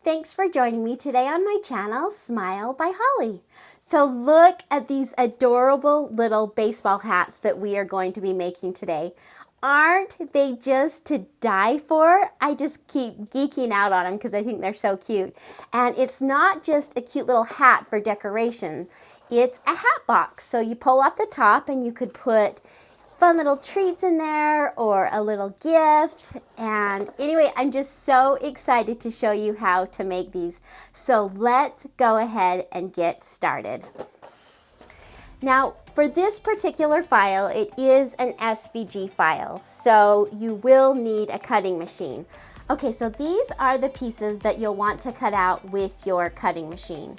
Thanks for joining me today on my channel, Smile by Holly. So look at these adorable little baseball hats that we are going to be making today. Aren't they just to die for? I just keep geeking out on them because I think they're so cute. And it's not just a cute little hat for decoration. It's a hat box. So you pull off the top and you could put fun little treats in there or a little gift. And anyway, I'm just so excited to show you how to make these. So let's go ahead and get started. Now, for this particular file, it is an SVG file, so you will need a cutting machine. Okay, so these are the pieces that you'll want to cut out with your cutting machine.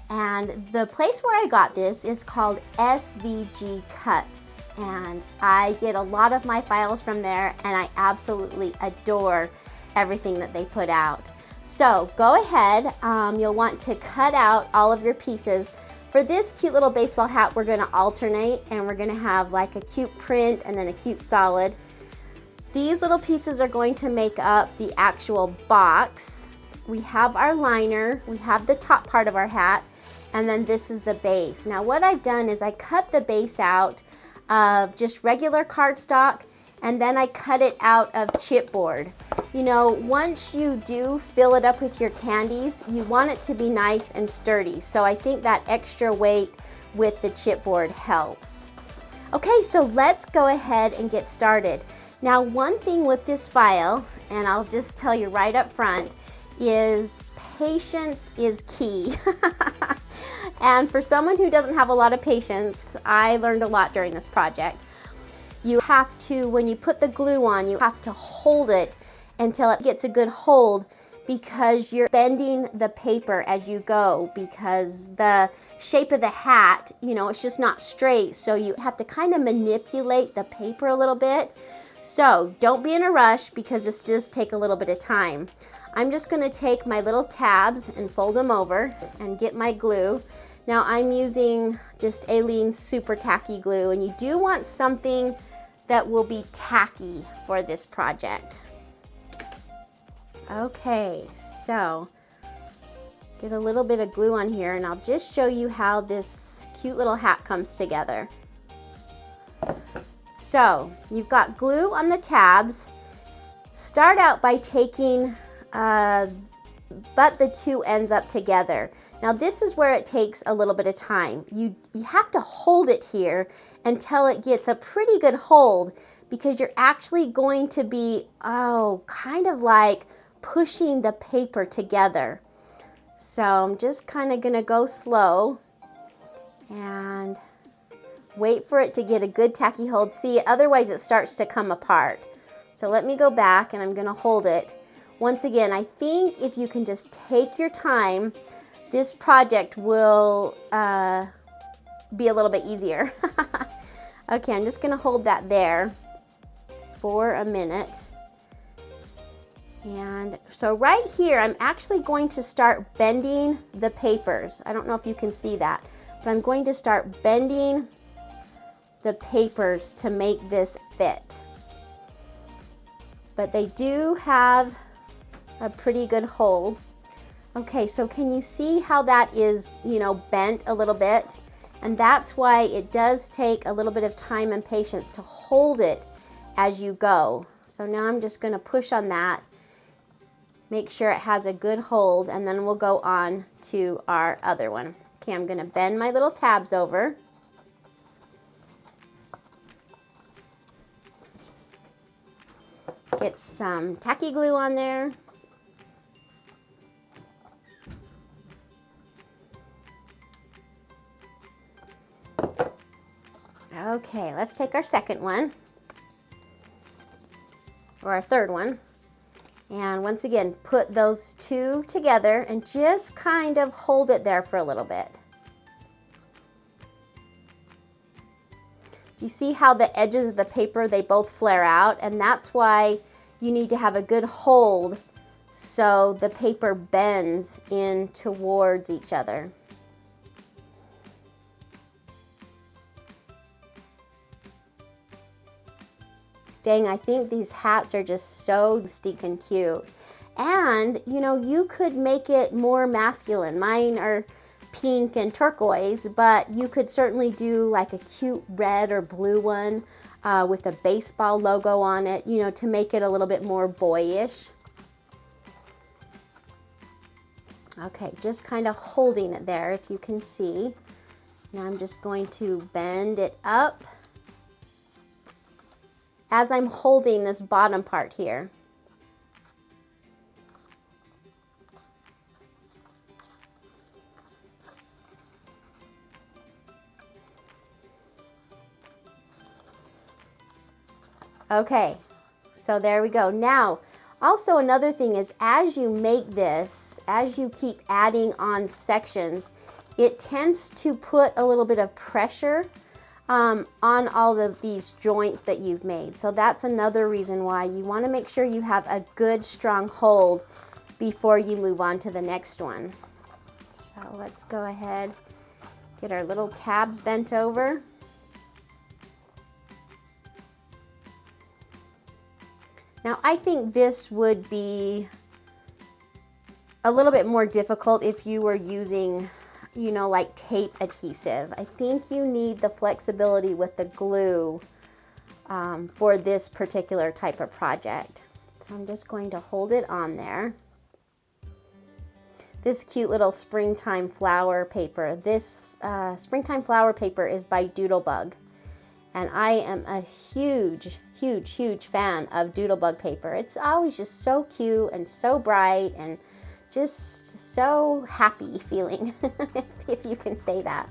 And the place where I got this is called SVG Cuts. And I get a lot of my files from there, and I absolutely adore everything that they put out. So go ahead, you'll want to cut out all of your pieces. For this cute little baseball hat, we're gonna alternate, and we're gonna have like a cute print and then a cute solid. These little pieces are going to make up the actual box. We have our liner, we have the top part of our hat, and then this is the base. Now what I've done is I cut the base out of just regular cardstock, and then I cut it out of chipboard. You know, once you do fill it up with your candies, you want it to be nice and sturdy. So I think that extra weight with the chipboard helps. Okay, so let's go ahead and get started. Now, one thing with this file, and I'll just tell you right up front, is patience is key. And for someone who doesn't have a lot of patience, I learned a lot during this project. You have to, when you put the glue on, you have to hold it until it gets a good hold, because you're bending the paper as you go, because the shape of the hat, you know, it's just not straight. So you have to kind of manipulate the paper a little bit. So don't be in a rush, because this does take a little bit of time. I'm just gonna take my little tabs and fold them over and get my glue. Now I'm using just Aleene's super tacky glue, and you do want something that will be tacky for this project. Okay, so get a little bit of glue on here, and I'll just show you how this cute little hat comes together. So you've got glue on the tabs. Start out by taking but the two ends up together. Now this is where it takes a little bit of time. You have to hold it here until it gets a pretty good hold, because you're actually going to be, kind of like pushing the paper together. So I'm just kind of gonna go slow and wait for it to get a good tacky hold. See, otherwise it starts to come apart. So let me go back, and I'm gonna hold it. Once again, I think if you can just take your time, this project will be a little bit easier. Okay, I'm just gonna hold that there for a minute. And so right here, I'm actually going to start bending the papers. I don't know if you can see that, but I'm going to start bending the papers to make this fit. But they do have a pretty good hold. Okay, so can you see how that is, you know, bent a little bit? And that's why it does take a little bit of time and patience to hold it as you go. So now I'm just gonna push on that, make sure it has a good hold, and then we'll go on to our other one. Okay, I'm gonna bend my little tabs over. Get some tacky glue on there. Okay, let's take our second one, or our third one, and once again, put those two together and just kind of hold it there for a little bit. Do you see how the edges of the paper, they both flare out? And that's why you need to have a good hold so the paper bends in towards each other. Dang, I think these hats are just so stinking cute. And, you know, you could make it more masculine. Mine are pink and turquoise, but you could certainly do like a cute red or blue one with a baseball logo on it, you know, to make it a little bit more boyish. Okay, just kind of holding it there, if you can see. Now I'm just going to bend it up as I'm holding this bottom part here. Okay, so there we go. Now, also another thing is, as you make this, as you keep adding on sections, it tends to put a little bit of pressure on all of these joints that you've made. So that's another reason why you want to make sure you have a good strong hold before you move on to the next one. So let's go ahead, get our little tabs bent over. Now I think this would be a little bit more difficult if you were using, you know, like tape adhesive. I think you need the flexibility with the glue for this particular type of project. So I'm just going to hold it on there. This cute little springtime flower paper. This springtime flower paper is by Doodlebug. And I am a huge, huge, huge fan of Doodlebug paper. It's always just so cute and so bright and just so happy feeling, if you can say that.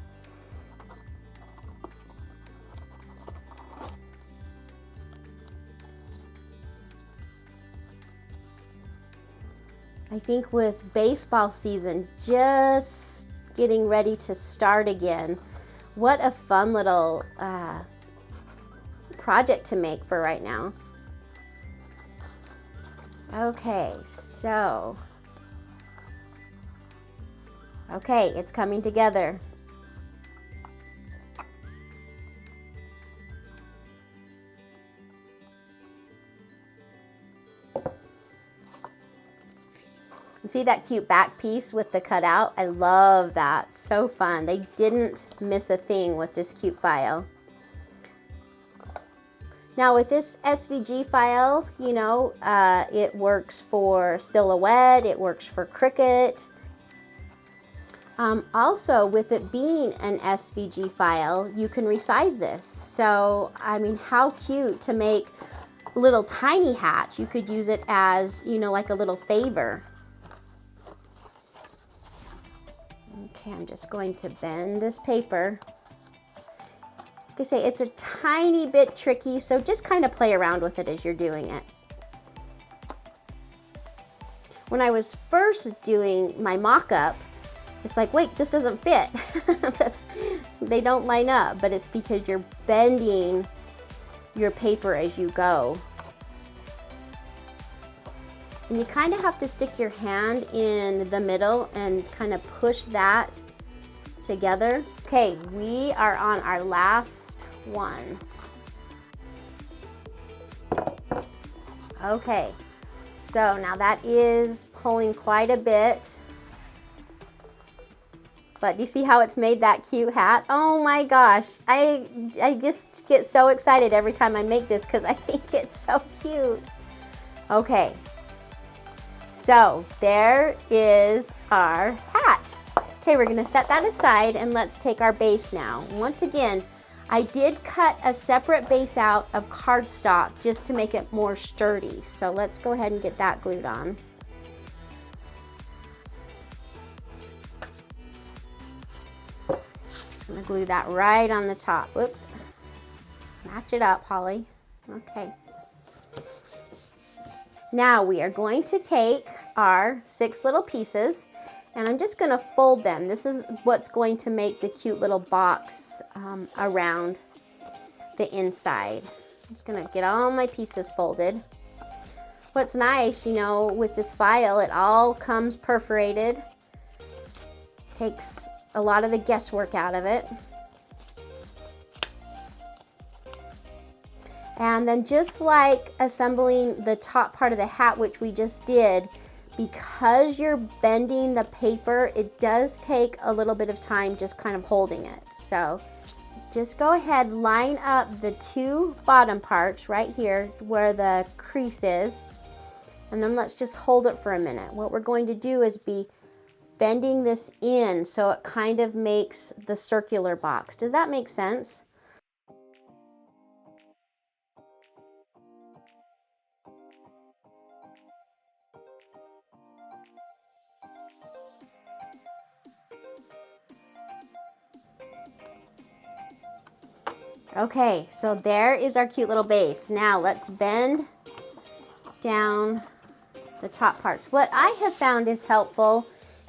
I think with baseball season just getting ready to start again, what a fun little project to make for right now. Okay, so, okay, it's coming together. And see that cute back piece with the cutout? I love that, so fun. They didn't miss a thing with this cute file. Now with this SVG file, you know, it works for Silhouette, it works for Cricut. Also, with it being an SVG file, you can resize this. So, I mean, how cute to make little tiny hats. You could use it as, you know, like a little favor. Okay, I'm just going to bend this paper. Like I say, it's a tiny bit tricky, so just kind of play around with it as you're doing it. When I was first doing my mock-up, it's like, wait, this doesn't fit. They don't line up, but it's because you're bending your paper as you go. And you kind of have to stick your hand in the middle and kind of push that together. Okay, we are on our last one. Okay, so now that is pulling quite a bit. But do you see how it's made that cute hat? Oh my gosh, I just get so excited every time I make this because I think it's so cute. Okay, so there is our hat. Okay, we're gonna set that aside and let's take our base now. Once again, I did cut a separate base out of cardstock just to make it more sturdy. So let's go ahead and get that glued on. Just gonna glue that right on the top. Whoops. Match it up, Holly. Okay. Now we are going to take our 6 little pieces and I'm just gonna fold them. This is what's going to make the cute little box around the inside. I'm just gonna get all my pieces folded. What's nice, you know, with this file, it all comes perforated. Takes a lot of the guesswork out of it. And then just like assembling the top part of the hat, which we just did, because you're bending the paper, it does take a little bit of time just kind of holding it. So just go ahead, line up the two bottom parts right here where the crease is, and then let's just hold it for a minute. What we're going to do is be bending this in so it kind of makes the circular box. Does that make sense? Okay, so there is our cute little base. Now let's bend down the top parts. What I have found is helpful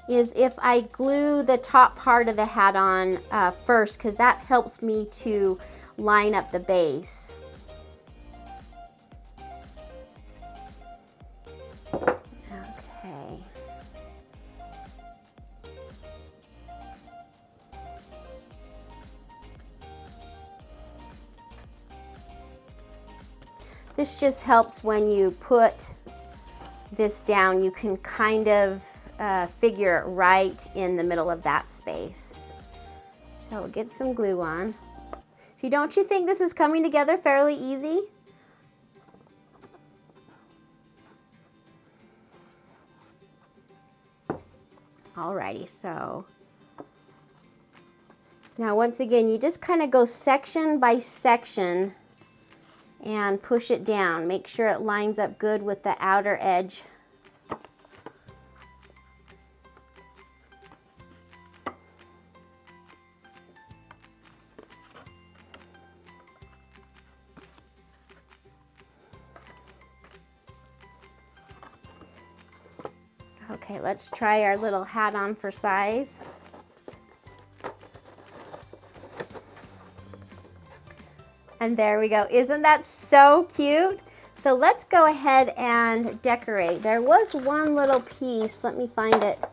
is if I glue the top part of the hat on first, because that helps me to line up the base. Okay. This just helps when you put this down, you can kind of figure it right in the middle of that space. So we'll get some glue on. So don't you think this is coming together fairly easy? Alrighty, so now once again, you just kind of go section by section and push it down. Make sure it lines up good with the outer edge. Okay, let's try our little hat on for size. And there we go. Isn't that so cute? So let's go ahead and decorate. There was one little piece, let me find it.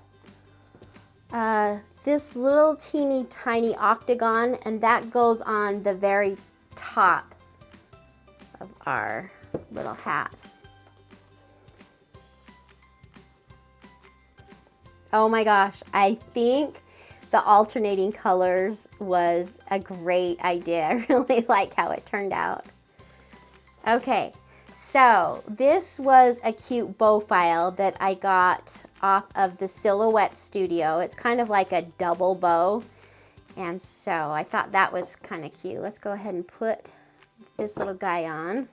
This little teeny tiny octagon, and that goes on the very top of our little hat. Oh my gosh, I think the alternating colors was a great idea. I really like how it turned out. Okay, so this was a cute bow file that I got off of the Silhouette Studio. It's kind of like a double bow, and so I thought that was kind of cute. Let's go ahead and put this little guy on.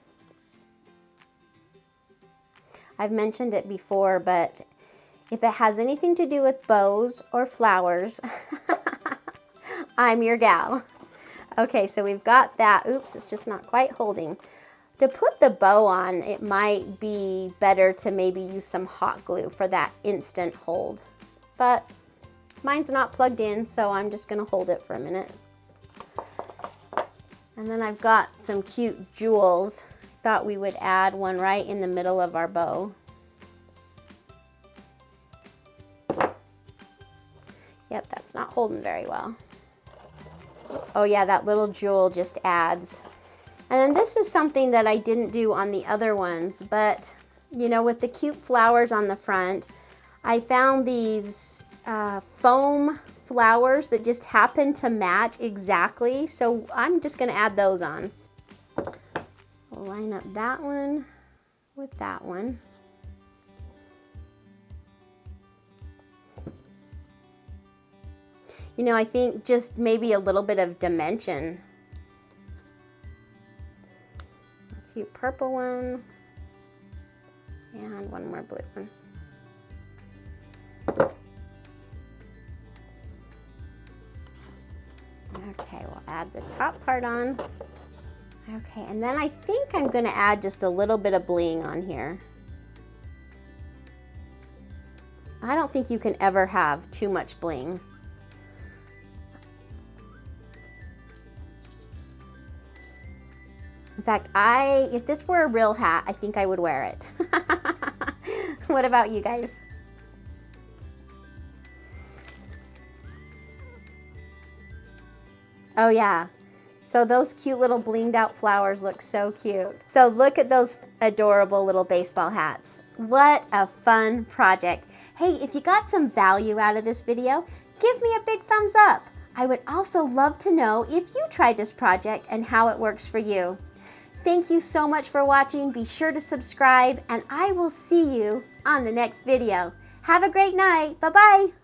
I've mentioned it before, but if it has anything to do with bows or flowers, I'm your gal. Okay, so we've got that. Oops, it's just not quite holding. To put the bow on, it might be better to maybe use some hot glue for that instant hold. But mine's not plugged in, so I'm just gonna hold it for a minute. And then I've got some cute jewels. Thought we would add one right in the middle of our bow. Yep, that's not holding very well. Oh yeah, that little jewel just adds. And then this is something that I didn't do on the other ones, but you know, with the cute flowers on the front, I found these foam flowers that just happen to match exactly. So I'm just gonna add those on. We'll line up that one with that one. You know, I think just maybe a little bit of dimension. A cute purple one. And one more blue one. Okay, we'll add the top part on. Okay, and then I think I'm gonna add just a little bit of bling on here. I don't think you can ever have too much bling. In fact, if this were a real hat, I think I would wear it. What about you guys? Oh yeah, so those cute little blinged out flowers look so cute. So look at those adorable little baseball hats. What a fun project. Hey, if you got some value out of this video, give me a big thumbs up. I would also love to know if you tried this project and how it works for you. Thank you so much for watching. Be sure to subscribe, and I will see you on the next video. Have a great night. Bye-bye.